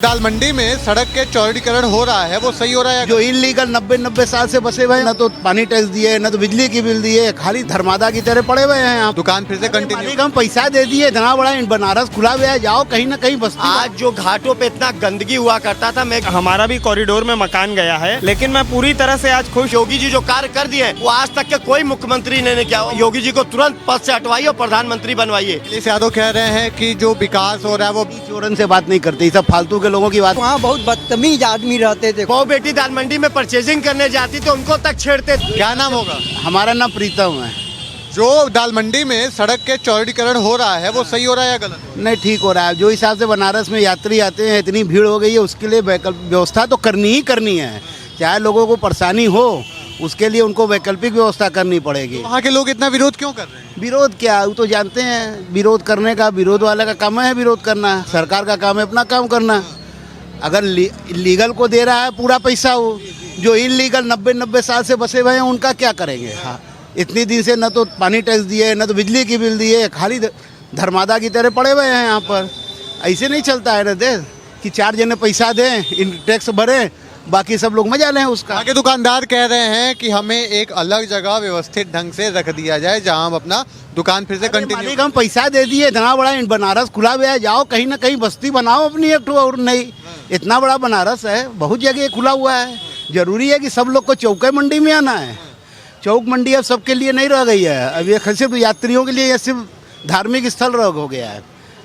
दाल मंडी में सड़क के चौड़ीकरण हो रहा है, वो सही हो रहा है? जो इलीगल 90 साल से बसे हुए हैं, न तो पानी टैक्स दिए, न तो बिजली की बिल दिए, खाली धर्मादा की तरह पड़े हुए हैं यहाँ। दुकान फिर से कंटिन्यू। हम पैसा दे दिए, इतना बड़ा बनारस खुला हुआ है, जाओ कहीं ना कहीं बस्ती। आज जो घाटों पे इतना गंदगी हुआ करता था, मैं हमारा भी कॉरिडोर में मकान गया है, लेकिन मैं पूरी तरह से आज खुश। योगी जी जो कार्य कर दिए वो आज तक के कोई मुख्यमंत्री ने नहीं किया। योगी जी को तुरंत पद से हटवाइए और प्रधानमंत्री बनवाइए। अखिलेश यादव कह रहे हैं कि जो विकास हो रहा है वो चोरन से बात नहीं करते, सब फालतू के लोगों की बात। वहाँ बहुत बदतमीज आदमी रहते थे। वो बेटी दाल मंडी में परचेजिंग करने जाती थी, उनको तक छेड़ते। क्या नाम होगा? हमारा नाम प्रीतम है। जो दाल मंडी में सड़क के चौड़ीकरण हो रहा है वो सही हो रहा है या गलत? नहीं, ठीक हो रहा है। जो हिसाब से बनारस में यात्री आते हैं, इतनी भीड़ हो गई है, उसके लिए व्यवस्था तो करनी ही करनी है। चाहे लोगों को परेशानी हो, उसके लिए उनको वैकल्पिक व्यवस्था करनी पड़ेगी। वहाँ के लोग इतना विरोध क्यों कर रहे हैं? विरोध क्या, वो तो जानते हैं विरोध करने का। विरोध वाले का काम है विरोध करना, सरकार का काम है अपना काम करना। अगर लीगल को दे रहा है पूरा पैसा, वो जो इलीगल 90 साल से बसे हुए हैं उनका क्या करेंगे? हाँ, इतनी दिन से न तो पानी टैक्स दिए, न तो बिजली की बिल दिए, खाली धर्मादा की तरह पड़े हुए हैं यहाँ पर। ऐसे नहीं चलता है ना देश कि 4 जने पैसा दें, इन टैक्स भरें, बाकी सब लोग मजा लें उसका। आगे दुकानदार कह रहे हैं कि हमें एक अलग जगह व्यवस्थित ढंग से रख दिया जाए जहां हम अपना दुकान फिर से कंटिन्यू। हम पैसा दे दिए, इतना बड़ा बनारस खुला हुआ है, जाओ कहीं ना कहीं बस्ती बनाओ अपनी एक। और नहीं, इतना बड़ा बनारस है, बहुत जगह खुला हुआ है। जरूरी है कि सब लोग को चौके मंडी में आना है। चौक मंडी अब सबके लिए नहीं रह गई है, अब ये सिर्फ यात्रियों के लिए, सिर्फ धार्मिक स्थल हो गया है।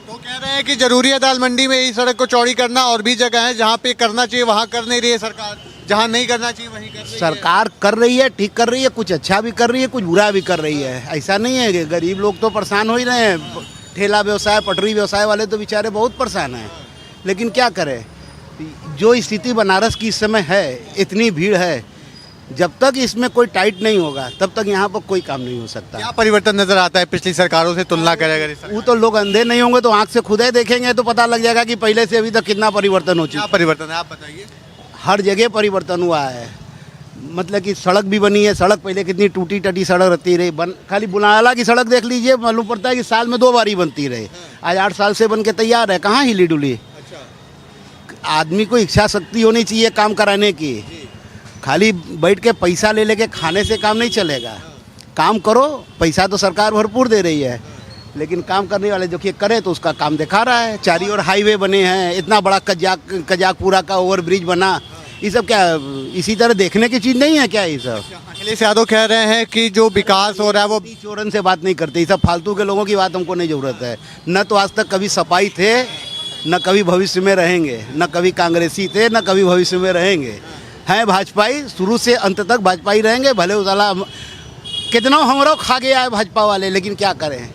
तो कह रहे हैं कि जरूरी है दाल मंडी में ही सड़क को चौड़ी करना, और भी जगह है जहाँ पे करना चाहिए वहाँ कर नहीं रही है सरकार, जहाँ नहीं करना चाहिए वहीं कर रही है। सरकार कर रही है, ठीक कर रही है, कुछ अच्छा भी कर रही है, कुछ बुरा भी कर रही है। ऐसा नहीं है कि गरीब लोग तो परेशान हो ही रहे हैं। ठेला व्यवसाय, पटरी व्यवसाय वाले तो बेचारे बहुत परेशान हैं। लेकिन क्या करें, जो स्थिति बनारस की इस समय है, इतनी भीड़ है, जब तक इसमें कोई टाइट नहीं होगा तब तक यहाँ पर कोई काम नहीं हो सकता। क्या परिवर्तन नजर आता है पिछली सरकारों से तुलना करें अगर? वो तो लोग अंधे नहीं होंगे तो आंख से खुद ही देखेंगे तो पता लग जाएगा कि पहले से अभी तक कितना परिवर्तन हो चुका है। क्या परिवर्तन है आप बताइए? हर जगह परिवर्तन हुआ है। मतलब कि सड़क भी बनी है। सड़क पहले कितनी टूटी टटी सड़क रहती रही, खाली बुनाला की सड़क देख लीजिए, मालूम पड़ता है कि साल में 2 बार बनती रही। आज 8 साल से बन के तैयार है, कहाँ हिली डुली। आदमी को इच्छा शक्ति होनी चाहिए काम कराने की। खाली बैठ के पैसा ले लेके खाने से काम नहीं चलेगा। काम करो, पैसा तो सरकार भरपूर दे रही है, लेकिन काम करने वाले जो कि करे तो उसका काम दिखा रहा है। चारी ओर हाईवे बने हैं, इतना बड़ा कजाकपुरा का ओवरब्रिज बना, ये सब क्या इसी तरह देखने की चीज़ नहीं है क्या? ये सब अखिलेश यादव कह रहे हैं कि जो विकास हो रहा है वो चोरन से बात नहीं करते, ये सब फालतू के लोगों की बात हमको नहीं ज़रूरत है। न तो आज तक कभी सपाई थे, न कभी भविष्य में रहेंगे, न कभी कांग्रेसी थे, न कभी भविष्य में रहेंगे। हैं भाजपाई, शुरू से अंत तक भाजपाई रहेंगे। भले उजाला कितना हमरो खा गया है भाजपा वाले, लेकिन क्या करें,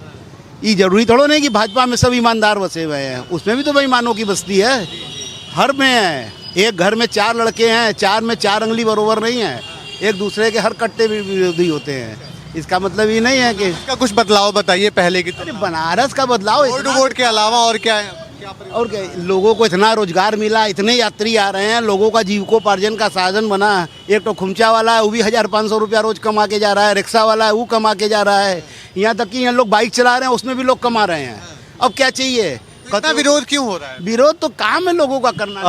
ये जरूरी थोड़ा नहीं कि भाजपा में सब ईमानदार बसे हुए हैं। उसमें भी तो बेईमानों की बस्ती है, हर में है। एक घर में 4 लड़के हैं, 4 में 4 अंगली बरोबर नहीं है। एक दूसरे के हर कट्टे भी विरोधी होते हैं। इसका मतलब ये नहीं है कि इसका कुछ बदलाव बताइए पहले की। अरे बनारस का बदलाव वोट के अलावा और क्या है? और क्या, लोगों को इतना रोजगार मिला, इतने यात्री आ रहे हैं, लोगों का जीविकोपार्जन का साधन बना। एक तो खुमचा वाला है, वो भी 1500 रुपया रोज कमा के जा रहा है। रिक्शा वाला है, वो कमा के जा रहा है। यहाँ तक कि यहाँ लोग बाइक चला रहे हैं, उसमें भी लोग कमा रहे हैं। अब क्या चाहिए? इतना विरोध क्यों हो रहा है? विरोध तो काम है लोगों का करना।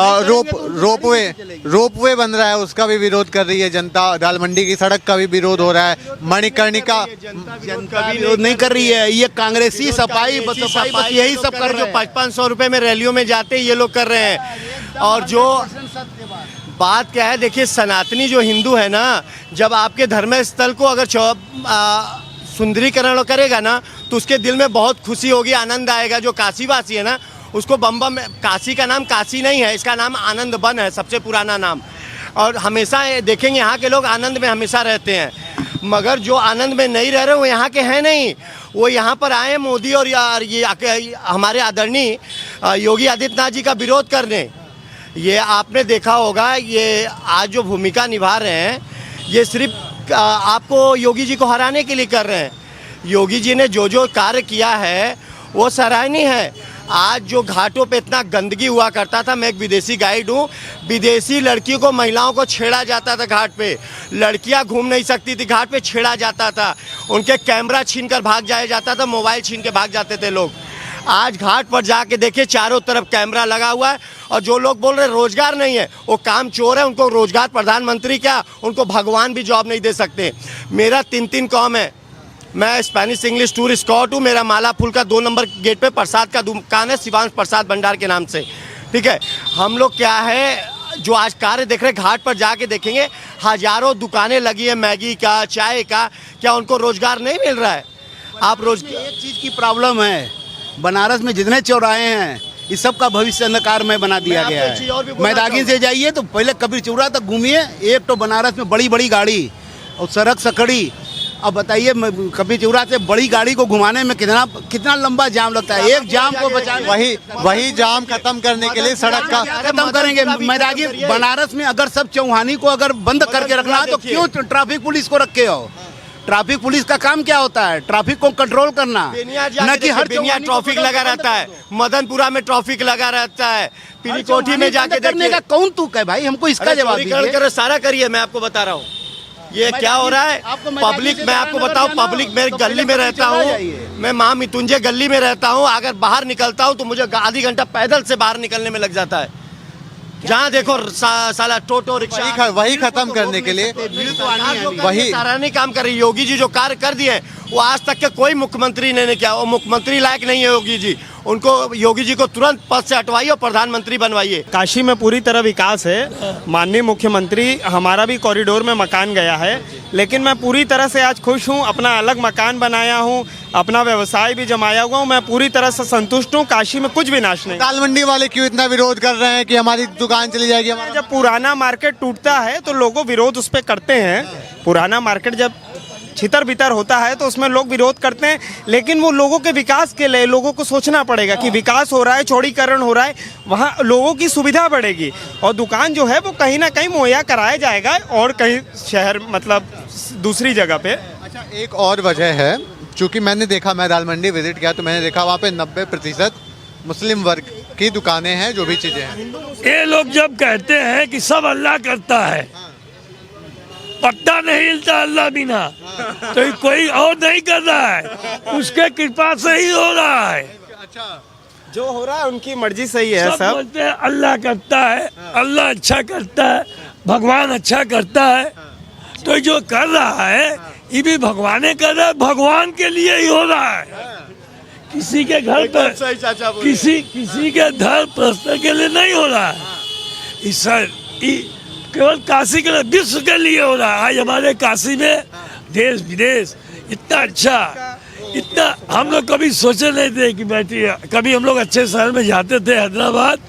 रोपवे बन रहा है, उसका भी विरोध कर रही है जनता। दाल मंडी की सड़क का भी विरोध हो रहा है। मणिकर्णिका जनता विरोध नहीं कर रही है, ये कांग्रेसी सपाई यही सब कर रहे हैं। 500 रुपए में रैलियों में जाते ये लोग कर रहे हैं। और जो बात क्या है, देखिए सनातनी जो हिंदू है ना, जब आपके धर्म स्थल को अगर सुंदरीकरण करेगा ना तो उसके दिल में बहुत खुशी होगी, आनंद आएगा। जो काशीवासी है ना, उसको बम बम, काशी का नाम काशी नहीं है, इसका नाम आनंद वन है, सबसे पुराना नाम। और हमेशा देखेंगे यहाँ के लोग आनंद में हमेशा रहते हैं। मगर जो आनंद में नहीं रह रहे वो यहाँ के हैं नहीं। वो यहाँ पर आए मोदी और ये हमारे आदरणीय योगी आदित्यनाथ जी का विरोध करने। ये आपने देखा होगा, ये आज जो भूमिका निभा रहे हैं ये सिर्फ आपको योगी जी को हराने के लिए कर रहे हैं। योगी जी ने जो जो कार्य किया है वो सराहनीय है। आज जो घाटों पे इतना गंदगी हुआ करता था, मैं एक विदेशी गाइड हूँ, विदेशी लड़कियों को, महिलाओं को छेड़ा जाता था घाट पे। लड़कियाँ घूम नहीं सकती थी, घाट पे छेड़ा जाता था, उनके कैमरा छीन कर भाग जाया जाता था, मोबाइल छीन के भाग जाते थे लोग। आज घाट पर जाके देखिए, चारों तरफ कैमरा लगा हुआ है। और जो लोग बोल रहे रोजगार नहीं है, वो काम चोर है। उनको रोजगार प्रधानमंत्री क्या, उनको भगवान भी जॉब नहीं दे सकते। मेरा 3 कॉम है, मैं स्पेनिश इंग्लिश टूर स्कॉट हूँ। मेरा माला फूल का 2 नंबर गेट पे प्रसाद का दुकान है, शिवांश प्रसाद भंडार के नाम से। ठीक है, हम लोग क्या है जो आज कार्य देख रहे हैं, घाट पर जाके देखेंगे हजारों दुकानें लगी है मैगी का, चाय का। क्या उनको रोजगार नहीं मिल रहा है? आप एक चीज़ की प्रॉब्लम है, बनारस में जितने चौराहे हैं इस सब का भविष्य अंधकार में बना दिया मैं गया आपको एक चीज़ और भी है। बोलना मैदागिन से जाइए तो पहले कबीर चौरा तक घूमिए, एक तो बनारस में बड़ी बड़ी गाड़ी और सड़क सकड़ी। अब बताइए कबीर चौरा से बड़ी गाड़ी को घुमाने में कितना लंबा जाम लगता है। एक जाम को बचाने, वही जाम खत्म करने के लिए सड़क का खत्म करेंगे। मैदागिन बनारस में अगर सब चौहानी को अगर बंद करके रखना है तो क्यों ट्रैफिक पुलिस को रखे हो? ट्रैफिक पुलिस का काम क्या होता है? ट्रैफिक को कंट्रोल करना, न कि हर जगह ट्रैफिक लगा रहता है। मदनपुरा में ट्रैफिक लगा रहता है, पीलीकोठी में जाके करने का कौन तुक है भाई? हमको इसका जवाब दीजिए। सारा करिए, मैं आपको बता रहा हूँ ये क्या हो रहा है। पब्लिक, मैं आपको बताऊँ, पब्लिक, मैं गली में रहता हूँ, मैं माँ मितुंजय गली में रहता हूँ। अगर बाहर निकलता हूँ तो मुझे आधी घंटा पैदल से बाहर निकलने में लग जाता है। जहाँ देखो साला टोटो रिक्शा, वही खत्म करने के लिए वही सराहनीय काम कर रही है। योगी जी जो कार्य कर दिए वो आज तक के कोई मुख्यमंत्री ने किया। वो मुख्यमंत्री लायक नहीं है योगी जी। उनको, योगी जी को तुरंत पद से हटवाइए और प्रधानमंत्री बनवाइए। काशी में पूरी तरह विकास है। माननीय मुख्यमंत्री, हमारा भी कॉरिडोर में मकान गया है, लेकिन मैं पूरी तरह से आज खुश हूँ। अपना अलग मकान बनाया हूँ, अपना व्यवसाय भी जमाया हुआ हूँ। मैं पूरी तरह से संतुष्ट हूँ। काशी में कुछ भी नाश नहीं। दाल मंडी वाले क्यों इतना विरोध कर रहे हैं कि हमारी दुकान चली जाएगी? जब पुराना मार्केट टूटता है तो लोगों विरोध उस पर करते हैं। पुराना मार्केट जब छितर बितर होता है तो उसमें लोग विरोध करते हैं, लेकिन वो लोगों के विकास के लिए लोगों को सोचना पड़ेगा कि विकास हो रहा है, चौड़ीकरण हो रहा है, वहाँ लोगों की सुविधा बढ़ेगी और दुकान जो है वो कहीं ना कहीं मुहैया कराया जाएगा और कहीं शहर मतलब दूसरी जगह पे। अच्छा, एक और वजह है, चूँकि मैंने देखा, मैं दाल मंडी विजिट किया तो मैंने देखा वहाँ पे 90% मुस्लिम वर्ग की दुकानें हैं, जो भी चीज़ें हैं। ये लोग जब कहते हैं कि सब अल्लाह करता है, पत्ता नहीं हिलता अल्लाह बिना, तो कोई और नहीं कर रहा है, उसके कृपा से ही हो रहा है। अच्छा, जो हो रहा है उनकी मर्जी से ही है। सब बोलते हैं अल्लाह करता है, अल्लाह अच्छा करता है, भगवान अच्छा करता है, तो जो कर रहा है ये भी भगवान कर रहा है, भगवान के लिए ही हो रहा है। किसी के घर पर, किसी के धर्म प्रश्न के लिए नहीं हो रहा है। इस केवल काशी के लिए, विश्व के लिए हो रहा है। आज हमारे काशी में देश विदेश इतना अच्छा, इतना हम लोग कभी सोचे नहीं थे कि बैठिए। कभी हम लोग अच्छे शहर में जाते थे, हैदराबाद,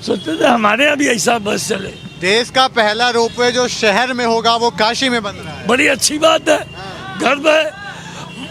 सोचते थे हमारे यहाँ भी ऐसा बस चले। देश का पहला रोपवे जो शहर में होगा वो काशी में बन रहा है। बड़ी अच्छी बात है। घर में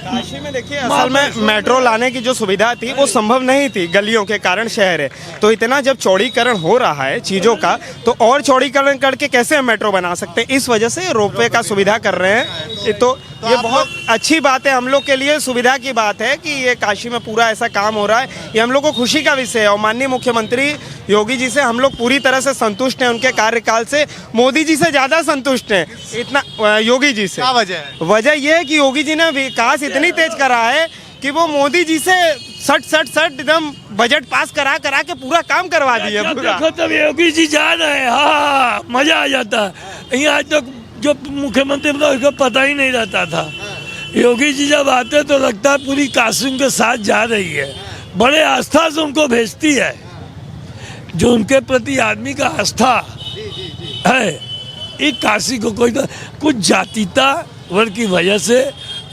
काशी में देखिए, असल में मेट्रो लाने की जो सुविधा थी वो संभव नहीं थी, गलियों के कारण शहर है। तो इतना जब चौड़ीकरण हो रहा है चीज़ों का, तो और चौड़ीकरण करके कैसे हम मेट्रो बना सकते हैं। इस वजह से रोपवे का सुविधा कर रहे हैं। तो ये बहुत अच्छी बात है, हम लोग के लिए सुविधा की बात है कि ये काशी में पूरा ऐसा काम हो रहा है। ये हम लोग को खुशी का विषय है और माननीय मुख्यमंत्री योगी जी से हम लोग पूरी तरह से संतुष्ट हैं। उनके कार्यकाल से मोदी जी से ज़्यादा संतुष्ट हैं, इतना योगी जी से। क्या वजह है? वजह यह है कि योगी जी ने विकास इतनी तेज करा है कि वो मोदी जी से सट एकदम बजट पास करा के पूरा काम करवा दिया। देखो तब योगी जी जा रहे हैं, हाँ मजा आ जाता है। यहाँ तो जो मुख्यमंत्री था उसको पता ही नहीं रहता था। योगी जी जब आते तो लगता है पूरी काशी उनके साथ जा रही है, बड़े आस्था से उनको भेजती है। जो उनके प्रति आदमी का आस्था है, एक काशी को कोई तो कुछ जातीयता वर्ग की वजह से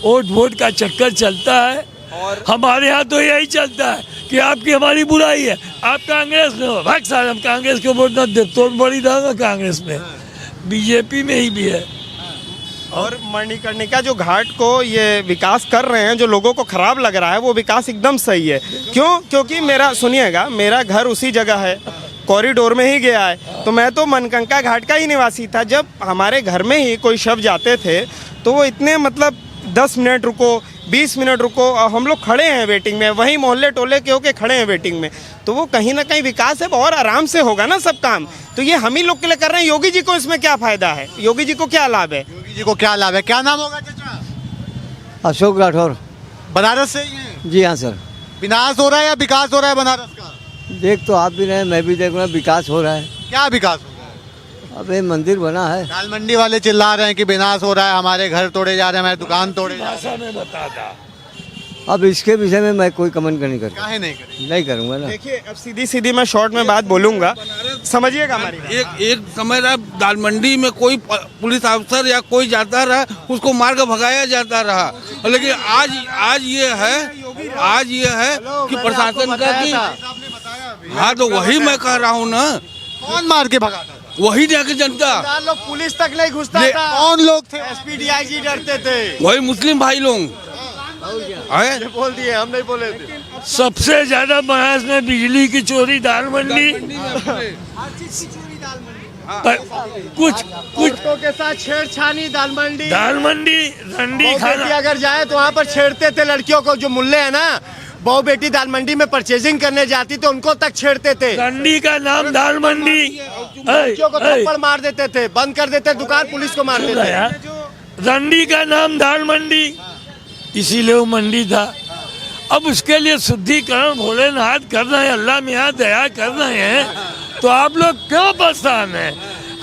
वोट का चक्कर चलता है। और हमारे यहाँ तो यही चलता है कि आपकी हमारी बुराई है, आप कांग्रेस में हो, भाग साहब हम कांग्रेस को वोट न दे तो बड़ी रहेगा कांग्रेस में, बीजेपी में ही भी है। और मणिकर्णिका जो घाट को ये विकास कर रहे हैं, जो लोगों को खराब लग रहा है, वो विकास एकदम सही है। क्यों? क्योंकि मेरा, सुनिएगा, मेरा घर उसी जगह है, कॉरिडोर में ही गया है। तो मैं तो मनकंका घाट का ही निवासी था। जब हमारे घर में ही कोई शव जाते थे तो वो इतने मतलब 10 मिनट रुको, 20 मिनट रुको, और हम लोग खड़े हैं वेटिंग में, वहीं मोहल्ले टोले के होके खड़े हैं वेटिंग में। तो वो कहीं ना कहीं विकास है, और आराम से होगा ना सब काम। तो ये हम ही लोग के लिए कर रहे हैं। योगी जी को इसमें क्या फायदा है? योगी जी को क्या लाभ है? योगी जी को क्या लाभ है? क्या नाम होगा चाचा? अशोक राठौर। बनारस से ही हैं? जी हाँ सर। विनाश हो रहा है या विकास हो रहा है बनारस का? देख तो आप भी रहे हैं, मैं भी देख रहा हूँ, विकास हो रहा है। क्या विकास हो रहा है? अब ये मंदिर बना है। दाल मंडी वाले चिल्ला रहे हैं कि विनाश हो रहा है, हमारे घर तोड़े जा रहे हैं, हमारे दुकान तोड़े जा रहे हैं। भाषा में बताता। अब इसके विषय में मैं कोई कमेंट नहीं करूँगा, काहे नहीं करें? नहीं करूँगा ना। देखिए अब सीधी सीधी मैं शॉर्ट में बात बोलूंगा, समझिएगा हमारी बात। एक समय रहा दाल मंडी में कोई पुलिस अफसर या कोई जाता रहा उसको मार कर भगाया जाता रहा, लेकिन आज ये है कि प्रशासन का कि हाँ तो वही मैं कह रहा हूँ ना, कौन मार के भगाता था? वही जाके जनता, चार लोग पुलिस तक नहीं घुसता था। कौन लोग थे? एसपी डीआईजी डरते थे। वही मुस्लिम भाई लोग ये बोल दिए, हम नहीं बोले थे। सबसे ज्यादा बनारस में बिजली की चोरी दाल मंडी, कुछ औरतों के साथ छेड़छानी दाल मंडी। रंडी बहू बेटी खाना। अगर जाए तो वहाँ पर छेड़ते थे लड़कियों को। जो मुल्ले है ना, बहू बेटी दाल मंडी में परचेजिंग करने जाती तो उनको तक छेड़ते थे। रंडी का नाम दाल मंडी। बच्चों को थप्पड़ मार देते थे, बंद कर देते दुकान, पुलिस को मारते थे। रंडी का नाम दाल मंडी, इसीलिए वो मंडी था। अब उसके लिए शुद्धिकरण भोलेनाथ कर रहे हैं, अल्लाह मियाँ दया कर रहे हैं, तो आप लोग क्यों परेशान हैं?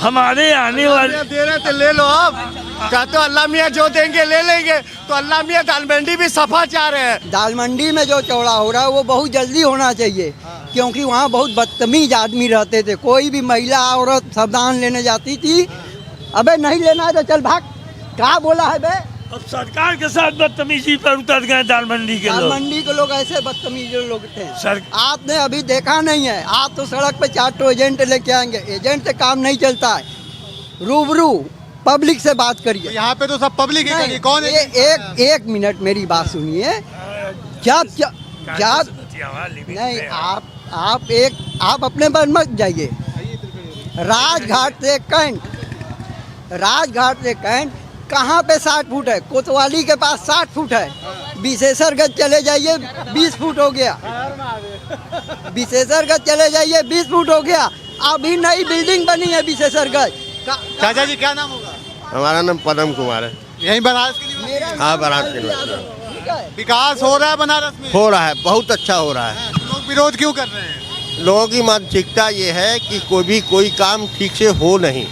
हमारे आने वाले दे रहे थे, ले लो। अब कहते हो अल्लाह मियाँ जो देंगे ले लेंगे, तो अल्लाह मियाँ दाल मंडी भी सफा चाह रहे हैं। दाल मंडी में जो चौड़ा हो रहा है वो बहुत जल्दी होना चाहिए, क्योंकि वहाँ बहुत बदतमीज आदमी रहते थे। कोई भी महिला औरत सामान लेने जाती थी, अबे नहीं लेना है तो चल भाग, क्या बोला है बे? अब सरकार के साथ बदतमीजी पर उतर गए दाल मंडी के दाल लोग। मंडी के लोग ऐसे बदतमीज लोग थे। सर आपने अभी देखा नहीं है, आप तो सड़क पे 4 एजेंट लेके आएंगे, एजेंट से काम नहीं चलता है। रूबरू पब्लिक से बात करिए। यहाँ पे तो सब पब्लिक ही करी। कौन है? एक मिनट मेरी बात सुनिए। क्या नहीं, आप अपने पर मत जाइए। राजघाट से कैंट कहाँ पे 60 फुट है? कोतवाली के पास 60 फुट है। विशेषरगंज चले जाइए 20 फुट हो गया। विशेषरगंज चले जाइए 20 फुट हो गया। अभी नई बिल्डिंग बनी है विशेषरगंज। चाचा जी क्या नाम होगा? हमारा नाम पदम कुमार है। यही बनारस के लिए? हाँ, बनारस के विकास हो रहा है बनारस में? हो रहा है, बहुत अच्छा हो रहा है। लोग विरोध क्यों कर रहे हैं? लोगों की मानसिकता ये है कि कोई काम ठीक से हो नहीं,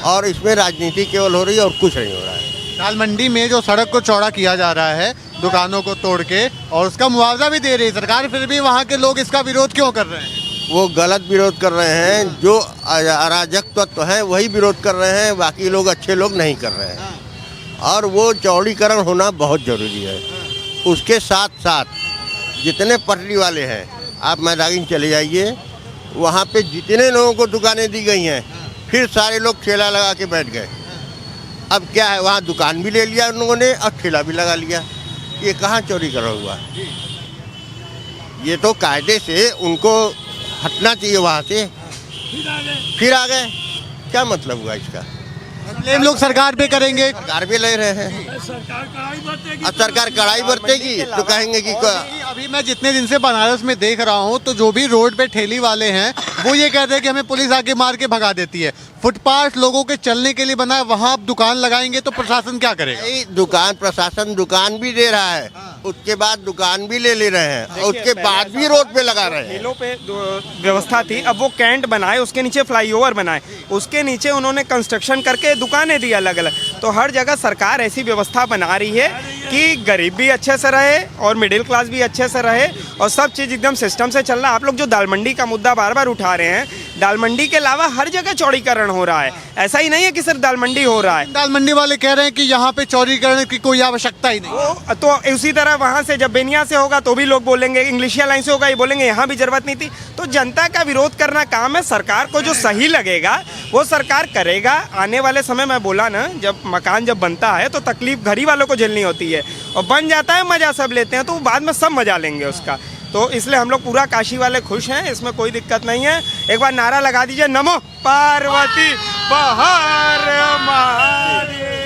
और इसमें राजनीति केवल हो रही है और कुछ नहीं हो रहा है। दाल मंडी में जो सड़क को चौड़ा किया जा रहा है दुकानों को तोड़ के, और उसका मुआवजा भी दे रही है सरकार, फिर भी वहाँ के लोग इसका विरोध क्यों कर रहे हैं? वो गलत विरोध कर रहे हैं। जो अराजक तत्व हैं वही विरोध कर रहे हैं, बाकी लोग अच्छे लोग नहीं कर रहे हैं। और वो चौड़ीकरण होना बहुत ज़रूरी है। उसके साथ साथ जितने पटरी वाले हैं, आप मैदान चले जाइए, वहाँ पे जितने लोगों को दुकानें दी गई हैं, फिर सारे लोग ठेला लगा के बैठ गए। अब क्या है, वहाँ दुकान भी ले लिया उन लोगों ने और ठेला भी लगा लिया। ये कहाँ चौड़ीकरण हुआ? ये तो कायदे से उनको हटना चाहिए वहाँ से, फिर आ गए। क्या मतलब हुआ इसका? ब्लेम लोग सरकार पे करेंगे। सरकार भी ले रहे हैं। अब सरकार कड़ाई बरतेगी तो कहेंगे कि अभी मैं जितने दिन से बनारस में देख रहा हूँ, तो जो भी रोड पे ठेली वाले हैं वो ये कहते हैं कि हमें पुलिस आके मार के भगा देती है। फुटपाथ लोगों के चलने के लिए बना है, वहाँ आप दुकान लगाएंगे तो प्रशासन क्या करेगा? प्रशासन दुकान भी दे रहा है, उसके बाद दुकान भी ले रहे हैं, उसके बाद भी रोड पे लगा रहे हैं। ठेलों पे व्यवस्था थी, अब वो कैंट बनाए, उसके नीचे फ्लाईओवर बनाए, उसके नीचे उन्होंने कंस्ट्रक्शन करके दुकानें दी अलग अलग। तो हर जगह सरकार ऐसी व्यवस्था बना रही है कि गरीब भी अच्छे से रहे और मिडिल क्लास भी अच्छे से रहे, और सब चीज़ एकदम सिस्टम से चल रहा है। आप लोग जो दाल मंडी का मुद्दा बार बार उठा रहे हैं, दाल मंडी के अलावा हर जगह चौड़ीकरण हो रहा है। ऐसा ही नहीं है कि सिर्फ दाल मंडी हो रहा है। दाल मंडी वाले कह रहे हैं कि यहाँ पे चौड़ीकरण की कोई आवश्यकता ही नहीं। तो उसी तरह वहाँ से जब बेनिया से होगा तो भी लोग बोलेंगे, इंग्लिशिया लाइन से होगा ये बोलेंगे यहाँ भी जरूरत नहीं थी। तो जनता का विरोध करना काम है। सरकार को जो सही लगेगा वो सरकार करेगा। आने वाले समय में बोला ना, जब मकान जब बनता है तो तकलीफ घरी वालों को झेलनी होती है, और बन जाता है मज़ा सब लेते हैं, तो बाद में सब मज़ा लेंगे उसका। तो इसलिए हम लोग पूरा काशी वाले खुश हैं, इसमें कोई दिक्कत नहीं है। एक बार नारा लगा दीजिए, नमो पार्वती बहर महादेव।